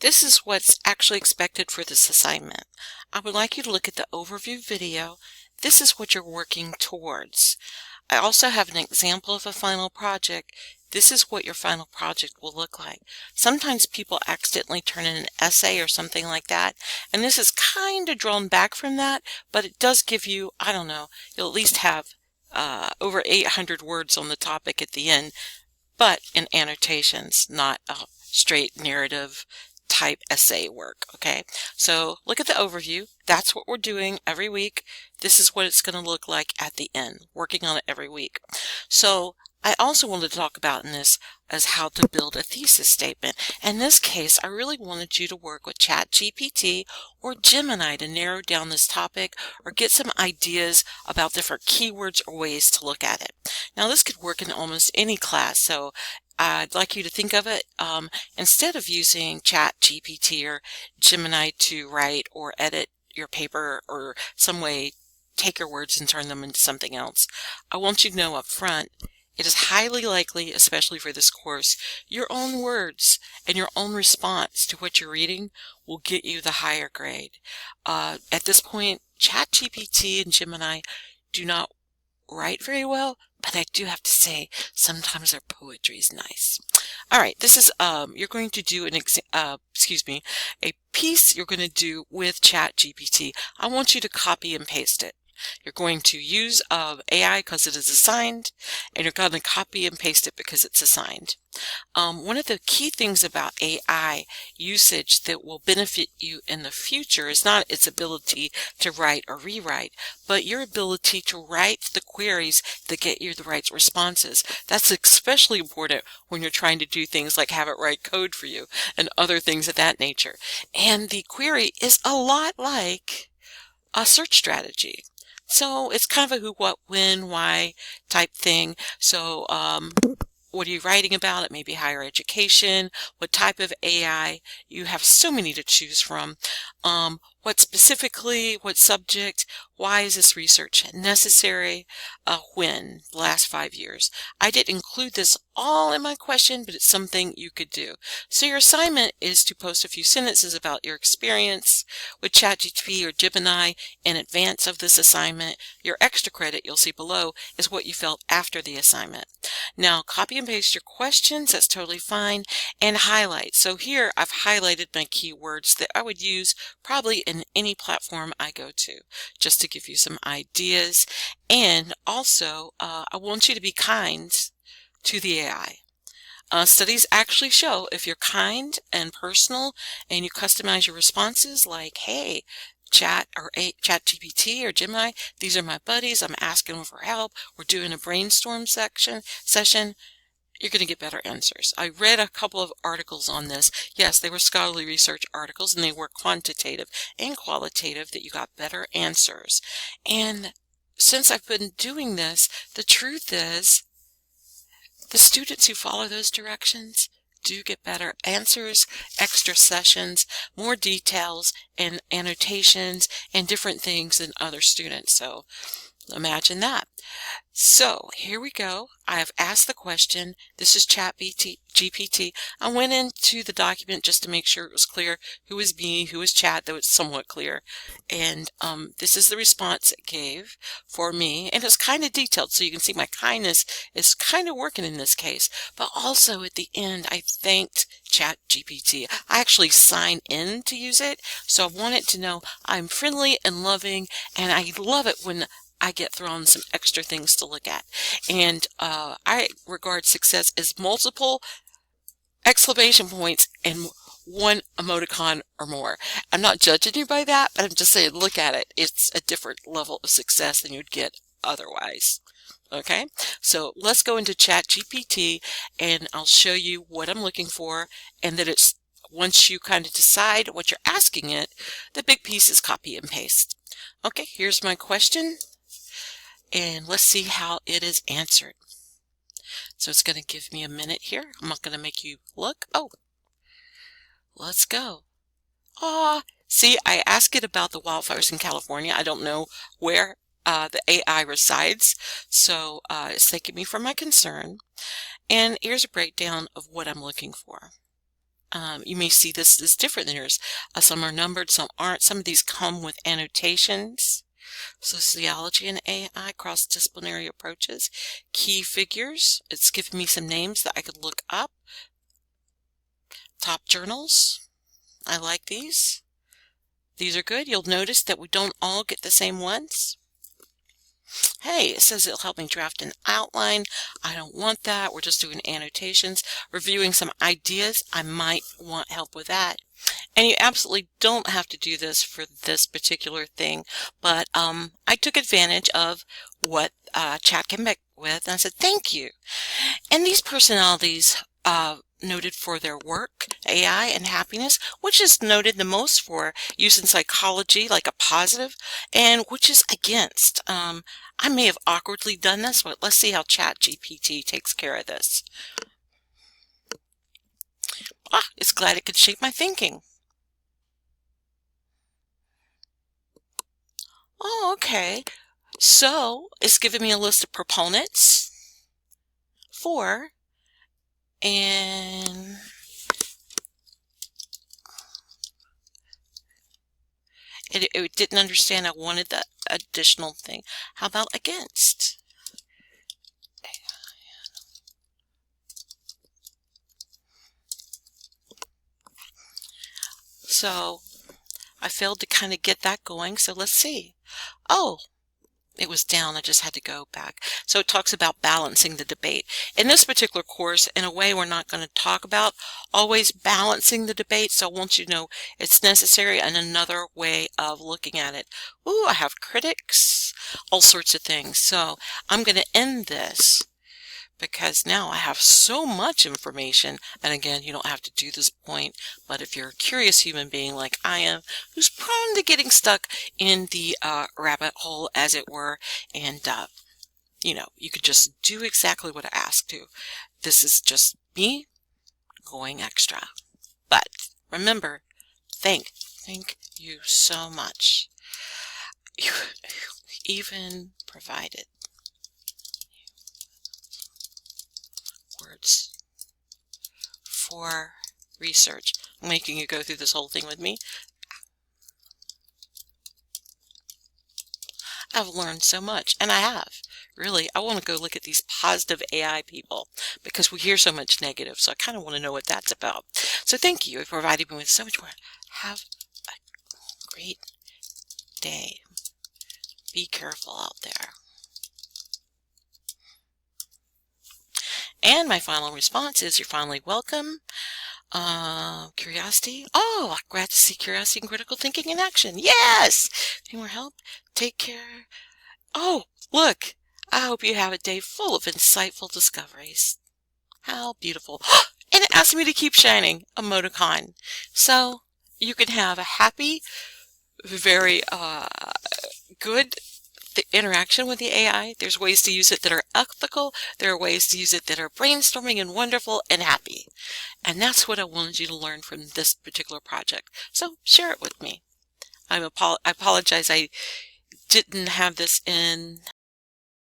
This is what's actually expected for this assignment. I would like you to look at the overview video. This is what you're working towards. I also have an example of a final project. This is what your final project will look like. Sometimes people accidentally turn in an essay or something like that, and this is kind of drawn back from that, but it does give you, I don't know, you'll at least have over 800 words on the topic at the end, but in annotations, not a straight narrative type essay work. Okay, so look at the overview. That's what we're doing every week. This is what it's going to look like at the end, working on it every week. So I also wanted to talk about in this as how to build a thesis statement. In this case, I really wanted you to work with GPT or Gemini to narrow down this topic or get some ideas about different keywords or ways to look at it. Now, this could work in almost any class, so I'd like you to think of it instead of using GPT or Gemini to write or edit your paper or some way take your words and turn them into something else. I want you to know up front, it is highly likely, especially for this course, your own words and your own response to what you're reading will get you the higher grade. At this point, GPT and Gemini do not write very well, but I do have to say sometimes their poetry is nice. All right, this is you're going to do an a piece you're going to do with GPT. I want you to copy and paste it. You're going to use AI because it is assigned, and you're going to copy and paste it because it's assigned. One of the key things about AI usage that will benefit you in the future is not its ability to write or rewrite, but your ability to write the queries that get you the right responses. That's especially important when you're trying to do things like have it write code for you and other things of that nature. And the query is a lot like a search strategy. So it's kind of a who, what, when, why type thing. So what are you writing about? It may be higher education. What type of AI? You have so many to choose from. What specifically, what subject, why is this research necessary, when, the last 5 years. I didn't include this all in my question, but it's something you could do. So your assignment is to post a few sentences about your experience with ChatGPT or Gemini in advance of this assignment. Your extra credit you'll see below is what you felt after the assignment. Now copy and paste your questions, that's totally fine, and highlight. So here I've highlighted my keywords that I would use probably in any platform I go to, just to give you some ideas. And also I want you to be kind to the AI. Studies actually show if you're kind and personal and you customize your responses like, hey, ChatGPT or Gemini, these are my buddies, I'm asking them for help, we're doing a brainstorm session, you're going to get better answers. I read a couple of articles on this. Yes, they were scholarly research articles, and they were quantitative and qualitative, that you got better answers. And since I've been doing this, the truth is the students who follow those directions do get better answers, extra sessions, more details and annotations and different things than other students. So imagine that. So here we go. I have asked the question. This is GPT. I went into the document just to make sure it was clear who is me, who is chat, though it's somewhat clear. And this is the response it gave for me. And it's kind of detailed, so you can see my kindness is kind of working in this case. But also at the end, I thanked ChatGPT. I actually sign in to use it, so I want it to know I'm friendly and loving, and I love it when I get thrown some extra things to look at. And I regard success as multiple exclamation points and one emoticon or more. I'm not judging you by that, but I'm just saying look at it. It's a different level of success than you'd get otherwise. Okay, so let's go into ChatGPT and I'll show you what I'm looking for, and that it's, once you kind of decide what you're asking it, the big piece is copy and paste. Okay, here's my question. And let's see how it is answered. So it's going to give me a minute here. I'm not going to make you look. Oh, let's go. See, I asked it about the wildfires in California. I don't know where the AI resides, so it's thanking me for my concern. And here's a breakdown of what I'm looking for. You may see this is different than yours. Some are numbered, some aren't. Some of these come with annotations. Sociology and AI, cross-disciplinary approaches. Key figures. It's giving me some names that I could look up. Top journals. I like these. These are good. You'll notice that we don't all get the same ones. Hey, it says it'll help me draft an outline. I don't want that. We're just doing annotations. Reviewing some ideas. I might want help with that. And you absolutely don't have to do this for this particular thing, but I took advantage of what chat came back with, and I said, thank you. And these personalities noted for their work, AI, and happiness, which is noted the most for use in psychology, like a positive, and which is against. I may have awkwardly done this, but let's see how chat GPT takes care of this. It's glad it could shape my thinking. Oh, okay. So it's giving me a list of proponents for, and it didn't understand I wanted the additional thing. How about against? So I failed to kind of get that going, so let's see. Oh, it was down. I just had to go back. So it talks about balancing the debate. In this particular course, in a way, we're not going to talk about always balancing the debate, so I want you to know it's necessary and another way of looking at it. Ooh, I have critics, all sorts of things. So I'm going to end this because now I have so much information. And again, you don't have to do this point, but if you're a curious human being like I am, who's prone to getting stuck in the rabbit hole, as it were, and you know, you could just do exactly what I asked to. This is just me going extra. But remember, thank you so much. You even provided words for research. I'm making you go through this whole thing with me. I've learned so much, and I have. Really, I want to go look at these positive AI people because we hear so much negative, so I kind of want to know what that's about. So thank you. It provided me with so much more. Have a great day. Be careful out there. And my final response is you're finally welcome. Curiosity. Oh, glad to see curiosity and critical thinking in action. Yes! Any more help? Take care. Oh, look. I hope you have a day full of insightful discoveries. How beautiful. And it asked me to keep shining. Emoticon. So you can have a happy, very good interaction with the AI. There's ways to use it that are ethical. There are ways to use it that are brainstorming and wonderful and happy. And that's what I wanted you to learn from this particular project. So share it with me. I apologize I didn't have this in